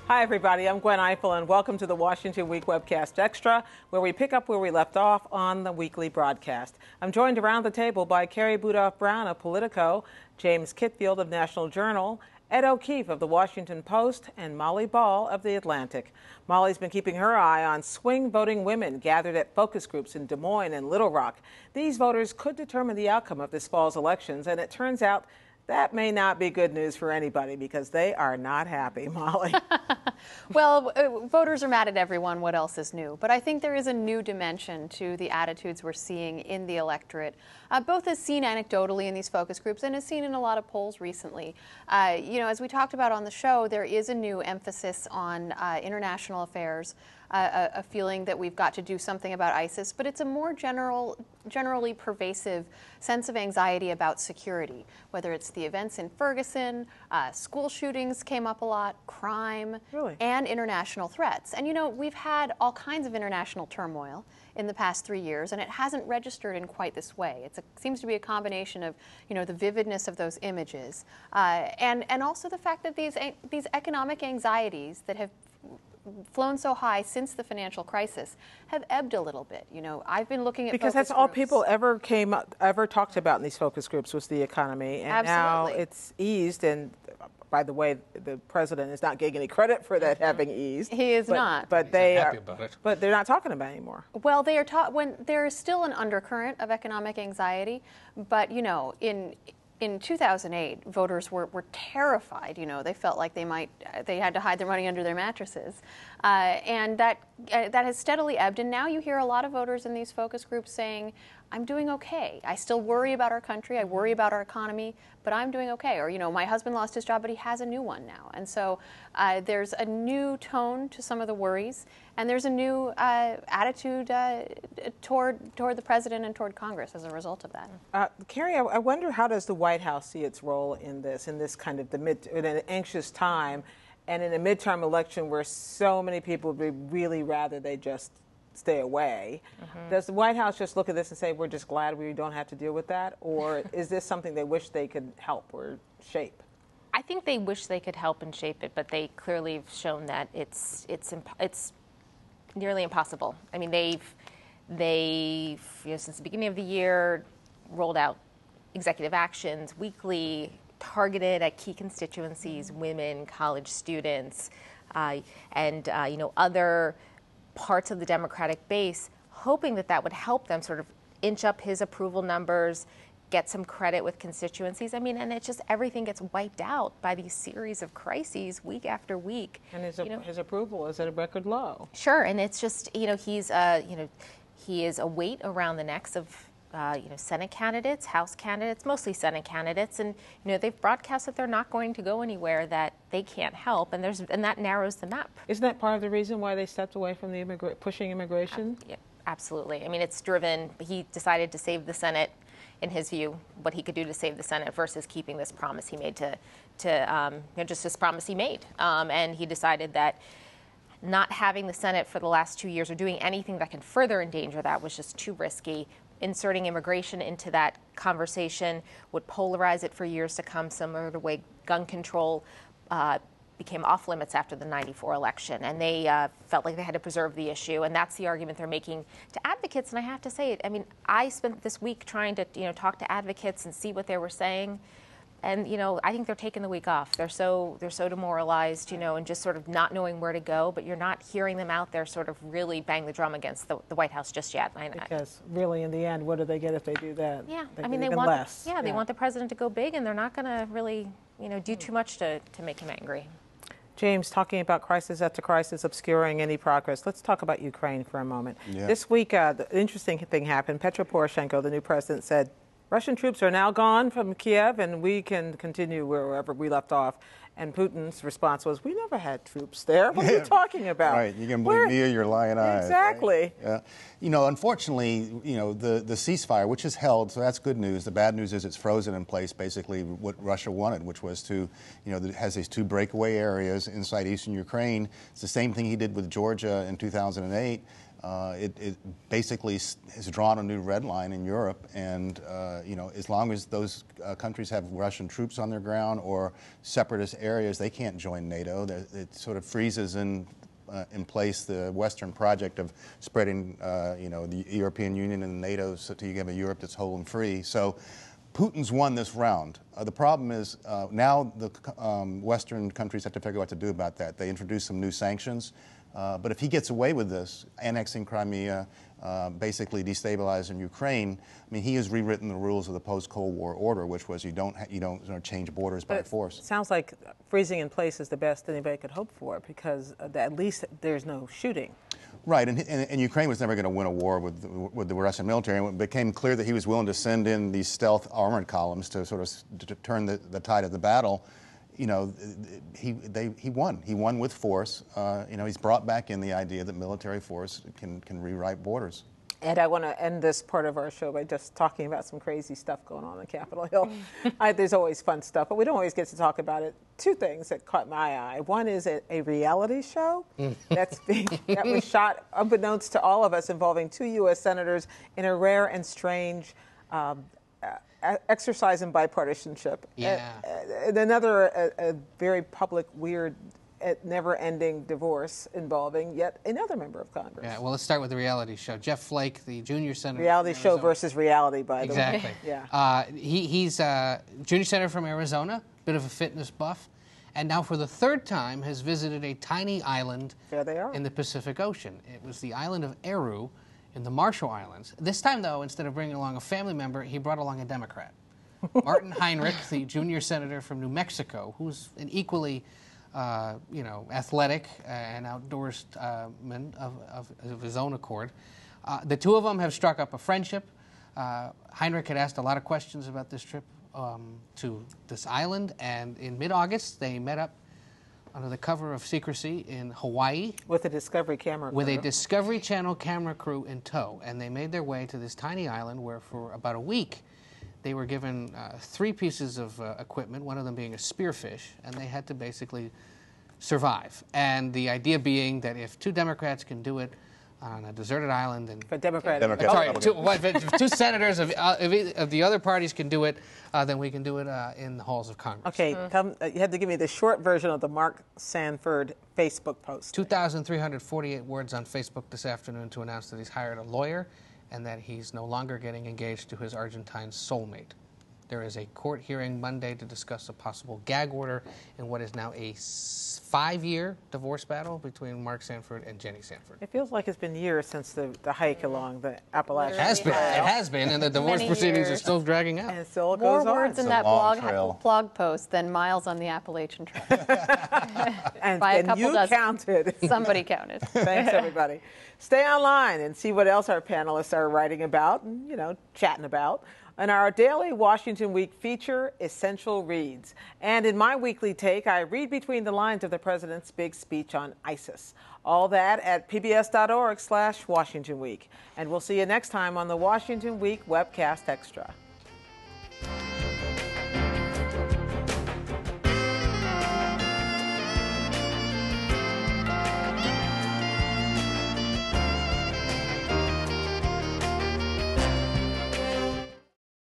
Hi, everybody. I'm Gwen Eiffel, and welcome to the Washington Week Webcast Extra, where we pick up where we left off on the weekly broadcast. I'm joined around the table by Carrie Budoff-Brown of Politico, James Kitfield of National Journal, Ed O'Keefe of the Washington Post, and Molly Ball of The Atlantic. Molly's been keeping her eye on swing voting women gathered at focus groups in Des Moines and Little Rock. These voters could determine the outcome of this fall's elections, and it turns out that may not be good news for anybody because they are not happy, Molly. Well, voters are mad at everyone. What else is new? But I think there is a new dimension to the attitudes we're seeing in the electorate, both as seen anecdotally in these focus groups and as seen in a lot of polls recently. As we talked about on the show, there is a new emphasis on international affairs, a feeling that we've got to do something about ISIS, but it's a more generally pervasive sense of anxiety about security, whether it's the events in Ferguson, school shootings came up a lot, crime, really? And international threats. And, we've had all kinds of international turmoil in the past 3 years, and it hasn't registered in quite this way. It seems to be a combination of, the vividness of those images and also the fact that these economic anxieties that have flown so high since the financial crisis have ebbed a little bit. I've been looking at because that's all people ever talked about in these focus groups was the economy, and Absolutely. Now it's eased. And by the way, the president is not getting any credit for that having eased. He is not. But He's they not are. happy about it. But they're not talking about it anymore. Well, they are taught when there is still an undercurrent of economic anxiety, but in 2008, voters were terrified. They felt like they had to hide their money under their mattresses, and that has steadily ebbed. And now you hear a lot of voters in these focus groups saying, "I'm doing okay. I still worry about our country. I worry about our economy, but I'm doing okay." Or my husband lost his job, but he has a new one now. And so there's a new tone to some of the worries, and there's a new attitude toward the president and toward Congress as a result of that. Carrie, I wonder, how does the White House see its role in this kind of in an anxious time, and in a midterm election where so many people would really rather they just stay away? Mm-hmm. Does the White House just look at this and say, we're just glad we don't have to deal with that? Or is this something they wish they could help or shape? I think they wish they could help and shape it, but they clearly have shown that it's nearly impossible. I mean, they've since the beginning of the year rolled out executive actions weekly, targeted at key constituencies, women, college students, and other parts of the Democratic base, hoping that would help them sort of inch up his approval numbers, get some credit with constituencies. I mean, and it's just everything gets wiped out by these series of crises week after week. And his approval is at a record low. Sure, and it's just he is a weight around the necks of Senate candidates, House candidates, mostly Senate candidates, and they've broadcast that they're not going to go anywhere that they can't help, and that narrows the map. Isn't that part of the reason why they stepped away from the pushing immigration? Yeah, absolutely. I mean, it's driven. He decided to save the Senate, in his view, what he could do to save the Senate versus keeping this promise he made just this promise he made, and he decided that not having the Senate for the last 2 years or doing anything that can further endanger that was just too risky. Inserting immigration into that conversation would polarize it for years to come, similar to the way gun control became off limits after the '94 election. And they felt like they had to preserve the issue. And that's the argument they're making to advocates. And I have to say, I mean, I spent this week trying to talk to advocates and see what they were saying. And, I think they're taking the week off. They're so demoralized, and just sort of not knowing where to go. But you're not hearing them out there sort of really bang the drum against the White House just yet. Because really, in the end, what do they get if they do that? Yeah, They I mean, get they even want less. Yeah, they want the president to go big, and they're not going to really, do too much to make him angry. James, talking about crisis after crisis obscuring any progress, let's talk about Ukraine for a moment. Yeah. This week, the interesting thing happened. Petro Poroshenko, the new president, said, Russian troops are now gone from Kiev, and we can continue wherever we left off. And Putin's response was, we never had troops there. What are you talking about? Right, you can believe me or your lying eyes. Exactly. Right? Yeah. Unfortunately, the ceasefire, which is held, so that's good news. The bad news is it's frozen in place, basically what Russia wanted, which was to, it has these two breakaway areas inside eastern Ukraine. It's the same thing he did with Georgia in 2008. It basically has drawn a new red line in Europe, and as long as those countries have Russian troops on their ground or separatist areas, they can't join NATO. It sort of freezes in place the Western project of spreading, the European Union and NATO so you have a Europe that's whole and free. So Putin's won this round. The problem is now the Western countries have to figure out what to do about that. They introduced some new sanctions. But if he gets away with this, annexing Crimea, basically destabilizing Ukraine, I mean, he has rewritten the rules of the post-Cold War order, which was you don't change borders by force. It sounds like freezing in place is the best anybody could hope for, because at least there's no shooting. Right, and Ukraine was never going to win a war with the Russian military. And it became clear that he was willing to send in these stealth armored columns to sort of to turn the tide of the battle. He won. He won with force. He's brought back in the idea that military force can rewrite borders. And I want to end this part of our show by just talking about some crazy stuff going on Capitol Hill. There's always fun stuff, but we don't always get to talk about it. Two things that caught my eye. One is a reality show that was shot, unbeknownst to all of us, involving 2 U.S. senators in a rare and strange exercise in bipartisanship. Yeah. And another a very public, weird, never-ending divorce involving yet another member of Congress. Yeah, well, let's start with the reality show. Jeff Flake, the junior senator. Reality show versus reality, by the way. Exactly. Yeah. He's a junior senator from Arizona, bit of a fitness buff, and now for the third time has visited a tiny island in the Pacific Ocean. It was the island of Aru in the Marshall Islands. This time, though, instead of bringing along a family member, he brought along a Democrat. Martin Heinrich, the junior senator from New Mexico, who's an equally athletic and outdoorsman of his own accord. The two of them have struck up a friendship. Heinrich had asked a lot of questions about this trip to this island, and in mid-August they met up under the cover of secrecy in Hawaii. With a Discovery camera crew. With a Discovery Channel camera crew in tow. And they made their way to this tiny island where for about a week they were given 3 pieces of equipment, one of them being a spearfish, and they had to basically survive. And the idea being that if 2 Democrats can do it on a deserted island, and if 2 senators of the other parties can do it, then we can do it in the halls of Congress. Okay, you had to give me the short version of the Mark Sanford Facebook post. 2,348 words on Facebook this afternoon to announce that he's hired a lawyer and that he's no longer getting engaged to his Argentine soulmate. There is a court hearing Monday to discuss a possible gag order in what is now a 5-year divorce battle between Mark Sanford and Jenny Sanford. It feels like it's been years since the hike along the Appalachian Trail. It has been, and the divorce proceedings are still dragging out. And it still More goes on. words in that blog post than miles on the Appalachian Trail. and you counted. Somebody counted. Thanks, everybody. Stay online and see what else our panelists are writing about and, chatting about. In our daily Washington Week feature, Essential Reads. And in my weekly take, I read between the lines of the president's big speech on ISIS. All that at pbs.org/Washington Week. And we'll see you next time on the Washington Week Webcast Extra.